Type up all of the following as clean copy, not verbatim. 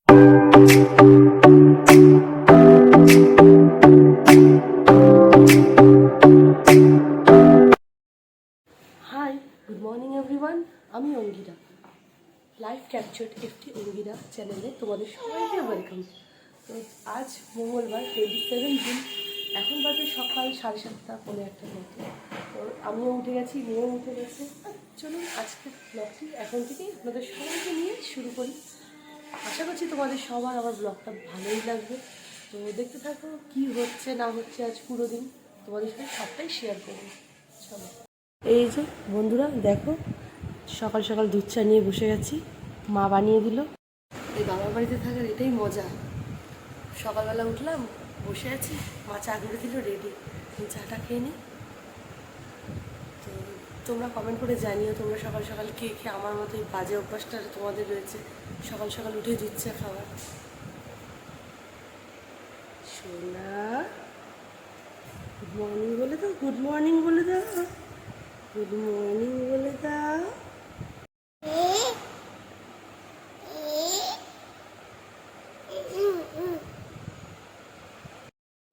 High, good morning everyone. আমি Angira, live captured একটি অঙ্গিরা চ্যানেলে তোমাদের সবাইকে ওয়েলকাম। তো আজ মঙ্গলবার 27 জুন, এখন বাজে সকাল 7:30 পৌনে 1টার মতো। তো আমিও উঠে গেছি, মেয়েও উঠে গেছে। চলুন আজকের ব্লগটি এখন থেকেই আপনাদের সবাইকে নিয়ে শুরু করি। আশা করছি তোমাদের সবার আমার ব্লগটা ভালোই লাগবে। তো দেখতে থাকো কী হচ্ছে না হচ্ছে আজ পুরো দিন, তোমাদের সাথে সবটাই শেয়ার করবো। চলো। এই যে বন্ধুরা দেখো, সকাল সকাল দুধ চা নিয়ে বসে গেছি, মা বানিয়ে দিল। এই বাবার বাড়িতে থাকার এটাই মজা। সকালবেলা উঠলাম, বসে আছি, মা চা করে দিল, রেডি, চাটা খেয়ে নিই। তো তোমরা কমেন্ট করে জানিও তোমরা সকাল সকাল কে খেয়ে আমার মতো এই বাজে অভ্যাসটা তোমাদের রয়েছে সকাল সকাল উঠে দুধ চা খাওয়ার। সোনা গুড মর্নিং বলে দাও, গুড মর্নিং বলে দাও, গুড মর্নিং বলে দাও।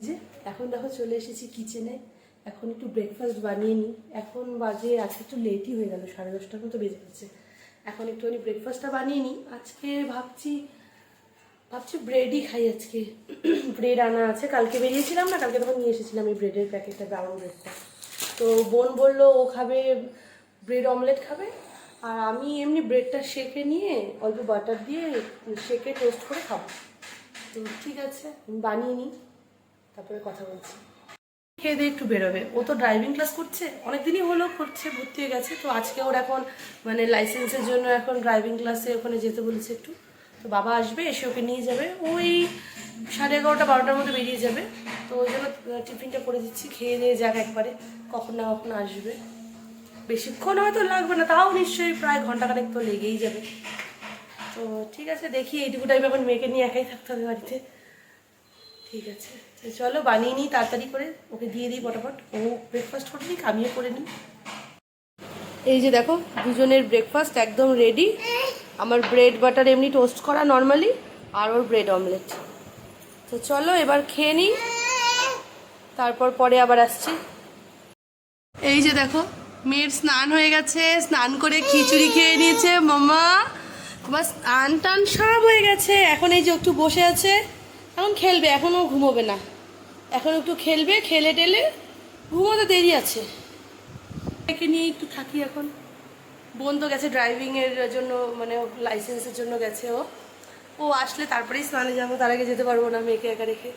যে এখন দেখো চলে এসেছি কিচেনে, এখন একটু ব্রেকফাস্ট বানিয়ে নিই। এখন বাজে আজকে একটু লেটই হয়ে গেল, 10:30 মতো বেজে গেছে। এখন একটুখানি ব্রেকফাস্টটা বানিয়ে নিই। আজকে ভাবছি ব্রেডই খাই আজকে। ব্রেড আনা আছে, কালকে বেরিয়েছিলাম না, কালকে তখন নিয়ে এসেছিলাম এই ব্রেডের প্যাকেটটা, ব্রাউন ব্রেডটা। তো বোন বললো ও খাবে ব্রেড অমলেট খাবে, আর আমি এমনি ব্রেডটা সেঁকে নিয়ে অল্প বাটার দিয়ে সেঁকে টোস্ট করে খাবো। তো ঠিক আছে, বানিয়ে নিই, তারপরে কথা বলছি। খেয়ে দিয়ে একটু বেরোবে। ও তো ড্রাইভিং ক্লাস করছে, অনেকদিনই হলো করছে, ভর্তি হয়ে গেছে। তো আজকে ওর এখন মানে লাইসেন্সের জন্য এখন ড্রাইভিং ক্লাসে ওখানে যেতে বলেছে একটু। তো বাবা আসবে, এসে ওকে নিয়ে যাবে, ওই 11:30 12টার মধ্যে বেরিয়ে যাবে। তো ওই জন্য টিফিনটা করে দিচ্ছি, খেয়ে দিয়ে যাক একবারে, কখন না কখন আসবে। বেশিক্ষণ হয়তো লাগবে না, তাও নিশ্চয়ই প্রায় ঘন্টাখানেক তো লেগেই যাবে। তো ঠিক আছে, দেখি এইটুকু টাইম এখন মেয়েকে নিয়ে একাই থাকতে হবে বাড়িতে। ঠিক আছে, চলো বানিয়ে নিই তাড়াতাড়ি করে, ওকে দিয়ে দিই ফটাফট। ও ব্রেকফাস্ট করে নিই, আমিও করে নিই। এই যে দেখো দুজনের ব্রেকফাস্ট একদম রেডি। আমার ব্রেড বাটার এমনি টোস্ট করা নর্মালি, আর ওর ব্রেড অমলেট। তো চলো এবার খেয়ে নিই, তারপর পরে আবার আসছি। এই যে দেখো মেয়ের স্নান হয়ে গেছে, স্নান করে খিচুড়ি খেয়ে নিয়েছে। মামা তোমার স্নান টান সব হয়ে গেছে, এখন এই যে একটু বসে আছে, এখন খেলবে, এখনও ঘুমোবে না, এখন একটু খেলবে, খেলে টেলে ঘুমোতে দেরি আছে। একে নিয়ে একটু থাকি এখন। বোন তো গেছে ড্রাইভিংয়ের জন্য, মানে লাইসেন্সের জন্য গেছে। ও আসলে তারপরেই স্নানে যাবো, তার আগে যেতে পারবো না মেয়েকে একা রেখে,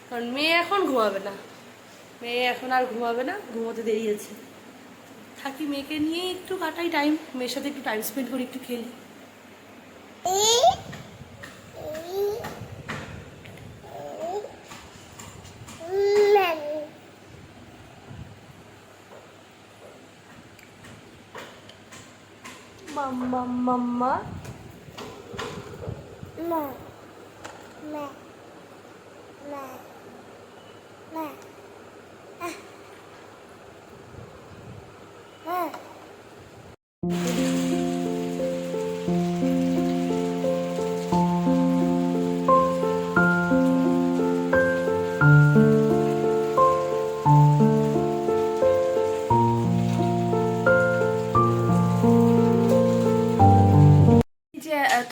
কারণ মেয়ে এখন ঘুমাবে না, মেয়ে এখন আর ঘুমাবে না, ঘুমোতে দেরি আছে। থাকি, মেয়েকে নিয়ে একটু কাটাই টাইম, মেয়ের সাথে একটু টাইম স্পেন্ড করি, একটু খেলি। মাম্মা মাম্মা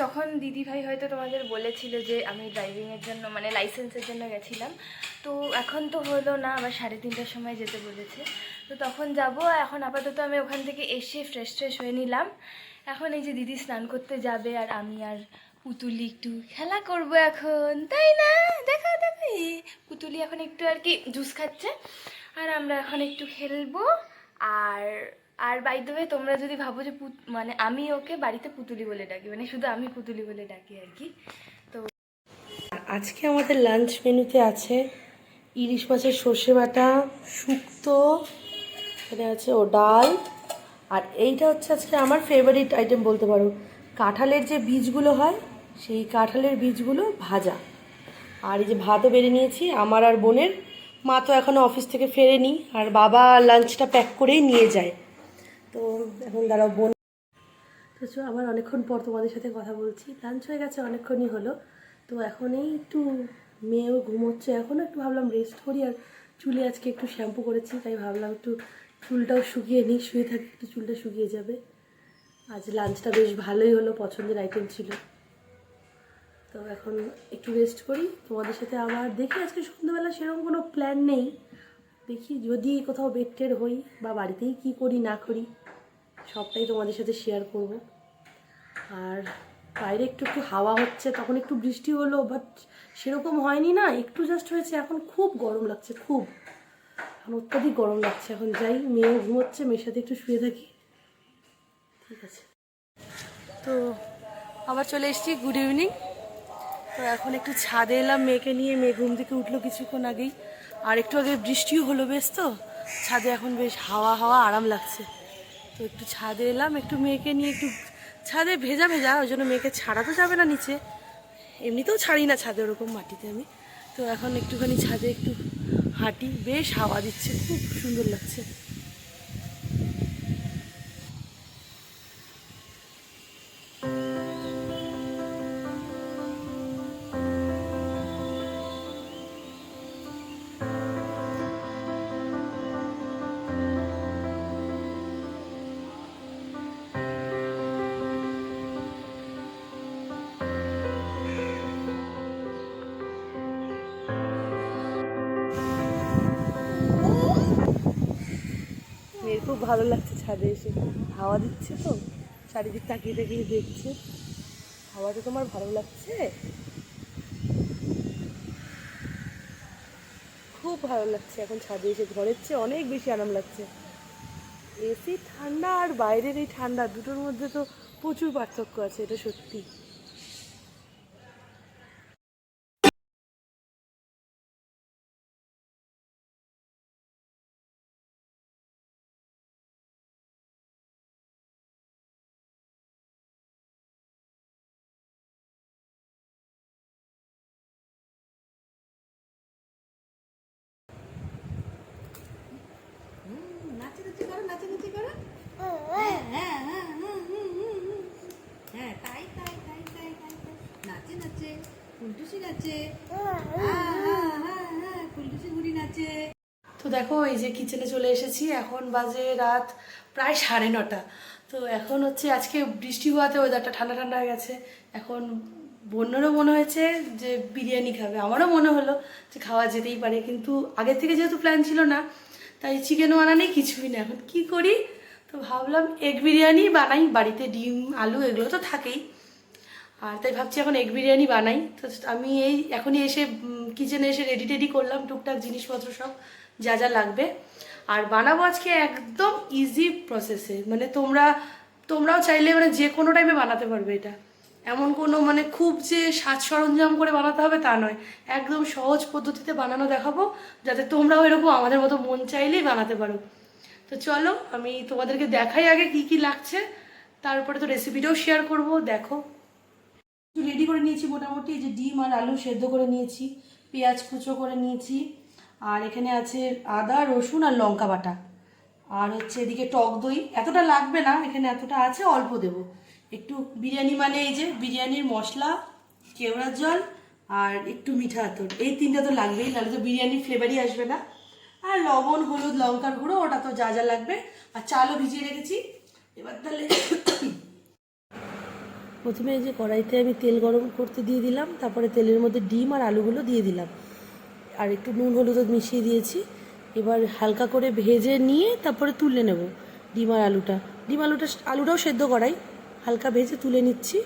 তখন দিদিভাই হয়তো তোমাদের বলেছিল যে আমি ড্রাইভিংয়ের জন্য মানে লাইসেন্সের জন্য গেছিলাম। তো এখন তো হলো না, আবার 3:30টার সময় যেতে বলেছে। তো তখন যাব। এখন আপাতত আমি ওখান থেকে এসে ফ্রেশ হয়ে নিলাম। এখন এই যে দিদি স্নান করতে যাবে, আর আমি আর পুতুলি একটু খেলা করব এখন, তাই না? দেখো দেখো, পুতুলি এখন একটু আর কি জুস খাচ্ছে, আর আমরা এখন একটু খেলবো। আর আর বাই দ্য ওয়ে, তোমরা যদি ভাবো যে মানে আমি ওকে বাড়িতে পুতুলি বলে ডাকি, মানে শুধু আমি পুতুলি বলে ডাকি আর কি। তো আজকে আমাদের লাঞ্চ মেনুতে আছে ইলিশ মাছের সর্ষে বাটা, শুক্তো, এখানে আছে ও ডাল, আর এইটা হচ্ছে আজকে আমার ফেভারিট আইটেম বলতে পারো, কাঁঠালের যে বীজগুলো হয় সেই কাঁঠালের বীজগুলো ভাজা। আর এই যে ভাতও বেড়ে নিয়েছি আমার আর বোনের, মা তো এখনও অফিস থেকে ফেরেনি, আর বাবা লাঞ্চটা প্যাক করেই নিয়ে যায়। তো এখন দাঁড়াও বোন। তো আবার অনেকক্ষণ পর তোমাদের সাথে কথা বলছি, লাঞ্চ হয়ে গেছে অনেকক্ষণই হলো। তো এখন এই একটু মেয়েও ঘুমোচ্ছে, এখন একটু ভাবলাম রেস্ট করি। আর চুলে আজকে একটু শ্যাম্পু করেছি, তাই ভাবলাম একটু চুলটাও শুকিয়ে নিই, শুয়ে থাকি একটু চুলটা শুকিয়ে যাবে। আজ লাঞ্চটা বেশ ভালোই হলো, পছন্দের আইটেম ছিল। তো এখন একটু রেস্ট করি, তোমাদের সাথে আবার দেখি। আজকে সন্ধ্যাবেলা সেরকম কোনো প্ল্যান নেই, দেখি যদি কোথাও বেডটের হই বা বাড়িতেই কি করি না করি সবটাই তোমাদের সাথে শেয়ার করব। আর বাইরে একটু একটু হাওয়া হচ্ছে, তখন একটু বৃষ্টি হলো, বাট সেরকম হয়নি না, একটু জাস্ট হয়েছে। এখন খুব গরম লাগছে, খুব এখন অত্যাধিক গরম লাগছে। এখন যাই, মেয়েও ঘুমোচ্ছে, মেয়ের সাথে একটু শুয়ে থাকি। ঠিক আছে, তো আবার চলে এসেছি। Good evening. তো এখন একটু ছাদে এলাম মেয়েকে নিয়ে, মেয়ে ঘুম থেকে উঠলো কিছুক্ষণ আগেই। আর একটু আগে বৃষ্টিও হলো বেশ, তো ছাদে এখন বেশ হাওয়া হাওয়া আরাম লাগছে। তো একটু ছাদে এলাম, একটু মেয়েকে নিয়ে, একটু ছাদে ভেজা ভেজা, ওই জন্য মেয়েকে ছাড়া তো যাবে না নিচে, এমনিতেও ছাড়ি না ছাদে ওরকম মাটিতে আমি। তো এখন একটুখানি ছাদে একটু হাঁটি, বেশ হাওয়া দিচ্ছে, খুব সুন্দর লাগছে। মেয়ের খুব ভালো লাগছে ছাদে এসে, হাওয়া দিচ্ছে তো, চারিদিক তাকিয়ে তাকিয়ে দেখছে। হাওয়াটা তোমার ভালো লাগছে? খুব ভালো লাগছে এখন ছাদে এসে, ঘরের চেয়ে অনেক বেশি আরাম লাগছে। এসি ঠান্ডা আর বাইরের এই ঠান্ডা, দুটোর মধ্যে তো প্রচুর পার্থক্য আছে, এটা সত্যি। নাচানাচি করো, নাচানাচি করো। হ্যাঁ হ্যাঁ হ্যাঁ হুম হুম হুম হুম। হ্যাঁ তাই তাই তাই তাই তাই তাই। নাচে নাচে কুলটুসি নাচে। হ্যাঁ হ্যাঁ হ্যাঁ হ্যাঁ কুলটুসি বুড়ি নাচে। তো দেখো, এই যে কিচেনে চলে এসেছি, এখন বাজে রাত প্রায় 9:30। তো এখন হচ্ছে আজকে বৃষ্টি হওয়াতে ওয়েদারটা ঠান্ডা ঠান্ডা হয়ে গেছে। এখন বোনেরও মনে হয়েছে যে বিরিয়ানি খাবে, আমারও মনে হলো যে খাওয়া যেতেই পারে, কিন্তু আগের থেকে যেহেতু প্ল্যান ছিল না, তাই চিকেনও আনা নেই, কিছুই না। এখন কি করি, তো ভাবলাম এগ বিরিয়ানি বানাই, বাড়িতে ডিম আলু এগুলো তো থাকেই। আর তাই ভাবছি এখন এগ বিরিয়ানি বানাই। তো আমি এই এখনই এসে কিচেনে এসে রেডি টেডি করলাম, টুকটাক জিনিসপত্র সব যা যা লাগবে। আর বানাবো আজকে একদম ইজি প্রসেসে, মানে তোমরাও চাইলে মানে যে কোনো টাইমে বানাতে পারবে এটা। এমন কোনো মানে খুব যে সাজ সরঞ্জাম করে বানাতে হবে তা নয়, একদম সহজ পদ্ধতিতে বানানো দেখাবো, যাতে তোমরাও এরকম আমাদের মতো মন চাইলেই বানাতে পারো। তো চলো আমি তোমাদেরকে দেখাই আগে কি কি লাগছে, তারপরে তো রেসিপিটাও শেয়ার করব। দেখো, রেডি করে নিয়েছি মোটামুটি, এই যে ডিম আর আলু সেদ্ধ করে নিয়েছি, পেঁয়াজ কুচো করে নিয়েছি, আর এখানে আছে আদা রসুন আর লঙ্কা বাটা, আর হচ্ছে এদিকে টক দই। এতটা লাগবে না, এখানে এতটা আছে, অল্প দেব একটু। বিরিয়ানি মানে এই যে বিরিয়ানির মশলা, কেওড়ার জল আর একটু মিঠা আতর, এই তিনটা তো লাগবেই, নাহলে তো বিরিয়ানির ফ্লেভারই আসবে না। আর লবণ হলুদ লঙ্কার গুঁড়ো, ওটা তো যা যা লাগবে। আর চালও ভিজিয়ে রেখেছি। এবার তাহলে প্রথমে এই যে কড়াইতে আমি তেল গরম করতে দিয়ে দিলাম, তারপরে তেলের মধ্যে ডিম আর আলুগুলো দিয়ে দিলাম, আর একটু নুন হলুদ মিশিয়ে দিয়েছি। এবার হালকা করে ভেজে নিয়ে তারপরে তুলে নেব ডিম আর আলুটা। আলুটাও সেদ্ধ করাই, হালকা ভেজে তুলে নিচ্ছি।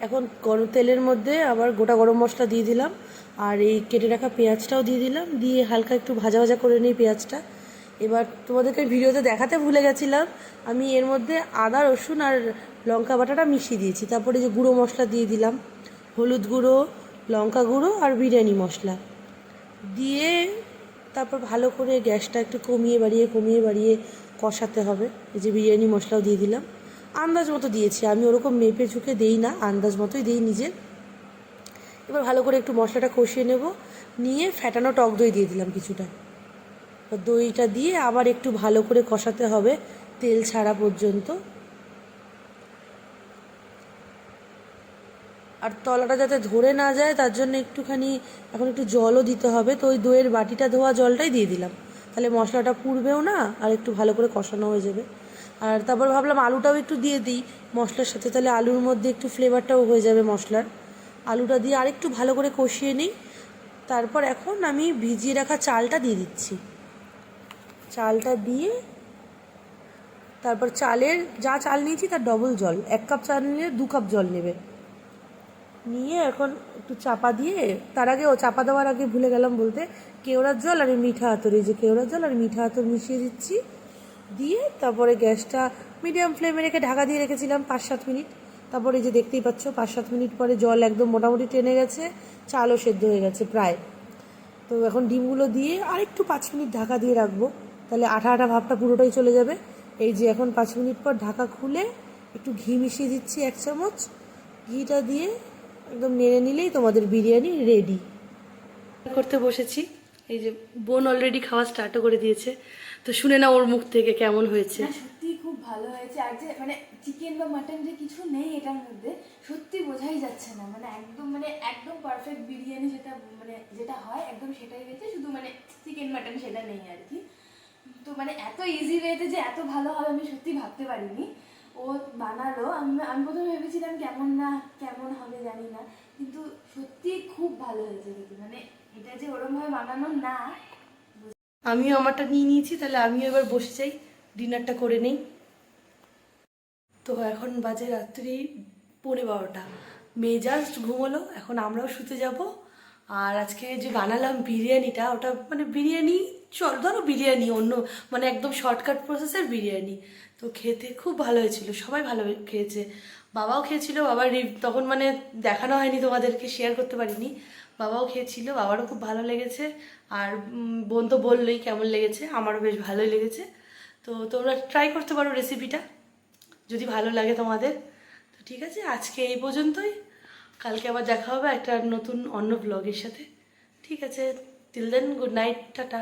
এখন গরম তেলের মধ্যে আবার গোটা গরম মশলা দিয়ে দিলাম, আর এই কেটে রাখা পেঁয়াজটাও দিয়ে দিলাম, দিয়ে হালকা একটু ভাজা ভাজা করে নিই পেঁয়াজটা। এবার তোমাদেরকে ভিডিওতে দেখাতে ভুলে গেছিলাম, আমি এর মধ্যে আদা রসুন আর লঙ্কা বাটাটা মিশিয়ে দিয়েছি। তারপরে যে গুঁড়ো মশলা দিয়ে দিলাম, হলুদ গুঁড়ো, লঙ্কা গুঁড়ো আর বিরিয়ানি মশলা দিয়ে তারপর ভালো করে গ্যাসটা একটু কমিয়ে বাড়িয়ে কষাতে হবে। এই যে বিরিয়ানি মশলাও দিয়ে দিলাম, আন্দাজ মতো দিয়েছি, আমি ওরকম মেপে ঝুঁকে দেই না, আন্দাজ মতোই দিই নিজের। এবার ভালো করে একটু মশলাটা কষিয়ে নেব, নিয়ে ফ্যাটানো টক দই দিয়ে দিলাম কিছুটা। দইটা দিয়ে আবার একটু ভালো করে কষাতে হবে, তেল ছাড়া পর্যন্ত। আর তলাটা যাতে ধরে না যায় তার জন্য একটুখানি এখন একটু জলও দিতে হবে। তো ওই দইয়ের বাটিটা ধোয়া জলটাই দিয়ে দিলাম, তাহলে মশলাটা পুড়বেও না আর একটু ভালো করে কষানো হয়ে যাবে। আর তারপর ভাবলাম আলুটাও একটু দিয়ে দিই মশলার সাথে, তাহলে আলুর মধ্যে একটু ফ্লেভারটাও হয়ে যাবে মশলার। আলুটা দিয়ে আরেকটু ভালো করে কষিয়ে নিই। তারপর এখন আমি ভিজিয়ে রাখা চালটা দিয়ে দিচ্ছি। চালটা দিয়ে তারপর চালের যা চাল নিয়েছি তার ডবল জল, 1 কাপ চাল নিলে 2 কাপ জল নেবে। নিয়ে এখন একটু চাপা দিয়ে, তার আগে চাপা দেওয়ার আগে ভুলে গেলাম বলতে, কেওড়ার জল আর মিঠা আতর, এই যে কেওড়ার জল আর মিঠা আতর মিশিয়ে দিচ্ছি। দিয়ে তারপরে গ্যাসটা মিডিয়াম ফ্লেমে রেখে ঢাকা দিয়ে রেখেছিলাম 5-7 মিনিট। তারপরে এই যে দেখতেই পাচ্ছ 5-7 মিনিট পরে জল একদম মোটামুটি টেনে গেছে, চালও সেদ্ধ হয়ে গেছে প্রায়। তো এখন ডিমগুলো দিয়ে আরেকটু 5 মিনিট ঢাকা দিয়ে রাখবো, তাহলে আঠা আঠা ভাবটা পুরোটাই চলে যাবে। এই যে এখন 5 মিনিট পর ঢাকা খুলে একটু ঘি মিশিয়ে দিচ্ছি 1 চামচ। ঘিটা দিয়ে একদম নেড়ে নিলেই তোমাদের বিরিয়ানি রেডি। করতে বসেছি, এই যে বোন অলরেডি খাওয়া স্টার্টও করে দিয়েছে, তো শুনে না ওর মুখ থেকে কেমন হয়েছে। না সত্যি খুব ভালো হয়েছে। আর যে মানে চিকেন বা মাটন যে কিছু নেই এটার মধ্যে, সত্যি বোঝাই যাচ্ছে না। মানে একদম পারফেক্ট বিরিয়ানি যেটা হয় একদম সেটাই হয়েছে, শুধু মানে চিকেন মাটন সেটা নেই আর কি। তো মানে এত ইজি ওয়েতে যে এত ভালো হবে আমি সত্যি ভাবতে পারিনি। ও বানালো, আমি প্রথমে ভেবেছিলাম কেমন হবে জানি না, কিন্তু সত্যি খুব ভালো হয়েছে কিন্তু মানে এটা যে ওরমভাবে বানানো না। আমিও আমারটা নিয়ে নিয়েছি, তাহলে আমিও এবার বসে যাই, ডিনারটা করে নেই। তো এখন বাজে রাত্রি 12:15, মেয়ে জাস্ট ঘুমোলো, এখন আমরাও শুতে যাব। আর আজকে যে বানালাম বিরিয়ানিটা, ওটা মানে বিরিয়ানি ধরো বিরিয়ানি অন্য মানে একদম শর্টকাট প্রসেসের বিরিয়ানি। তো খেতে খুব ভালো হয়েছিল, সবাই ভালো খেয়েছে, বাবাও খেয়েছিল। বাবার তখন মানে দেখানো হয়নি, তোমাদেরকে শেয়ার করতে পারিনি। বাবাও খেয়েছিল, বাবারও খুব ভালো লেগেছে। আর বোন তো বললোই কেমন লেগেছে, আমারও বেশ ভালোই লেগেছে। তো তোমরা ট্রাই করতে পারো রেসিপিটা যদি ভালো লাগে তোমাদের। তো ঠিক আছে, আজকে এই পর্যন্তই। কালকে আবার দেখা হবে একটা নতুন অন্য ব্লগের সাথে। ঠিক আছে, till then good night, tata.